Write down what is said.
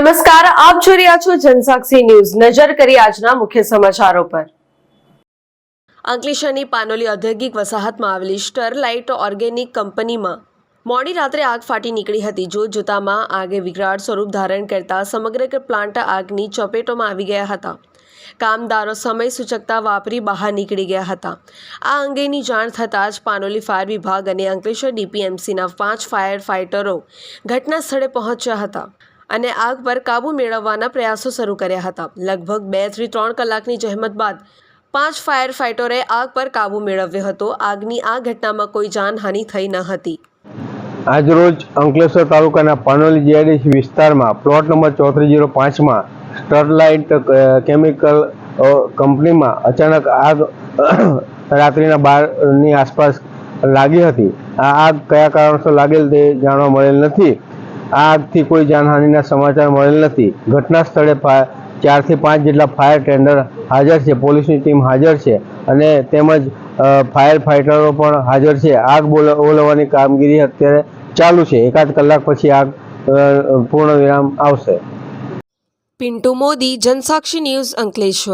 નમસ્કાર, આપ જોઈ રહ્યા છો જનસાક્ષી ન્યૂઝ। નજર કરી આજના મુખ્ય સમાચારો પર। અંકલેશ્વરની પાનોલી ઔદ્યોગિક વસાહતમાં આવેલી સ્ટરલાઇટ ઓર્ગેનિક કંપનીમાં મોડી રાત્રે આગ ફાટી નીકળી હતી। જોતજોતામાં આગે વિકરાળ સ્વરૂપ ધારણ કરતા સમગ્ર પ્લાન્ટ આગની ચપેટોમાં આવી ગયા હતા। કામદારો સમય સૂચકતા વાપરી બહાર નીકળી ગયા હતા। આ અંગેની જાણ થતાં જ પાનોલી ફાયર વિભાગ અને અંકલેશ્વર ડીપીએમસીના 5 ફાયર ફાઇટરો ઘટના સ્થળે પહોંચ્યા હતા અને આગ પર કાબૂ મેળવવાના પ્રયાસો શરૂ કર્યા હતા। લગભગ 2 થી 3 કલાકની જહેમત બાદ 5 ફાયર ફાઇટરોએ આગ પર કાબૂ મેળવ્યો હતો। આગની આ ઘટનામાં કોઈ જાનહાનિ થઈ ન હતી। આજરોજ અંકલેશ્વર તાલુકાના પાનોલી જીઆઈડીસી વિસ્તારમાં પ્લોટ નંબર 3405માં સ્ટરલાઇટ કેમિકલ કંપનીમાં અચાનક આગ રાત્રિના 12ની આસપાસ લાગી હતી। આ આગ કયા કારણસર લાગેલ તે જાણવા મળેલ નથી। આ આગથી કોઈ જાનહાનિના સમાચાર મળેલ નથી। ઘટના સ્થળે 4 થી 5 જેટલા ફાયર ટેન્ડર હાજર છે, પોલીસની ટીમ હાજર છે અને તેમજ ફાયર ફાઇટરો પણ હાજર છે। આગ ઓલવવાની કામગીરી અત્યારે ચાલુ છે। એકાદ કલાક પછી આગ પૂર્ણ વિરામ આવશે। પિન્ટુ મોદી, જનસાક્ષી ન્યૂઝ, અંકલેશ્વર।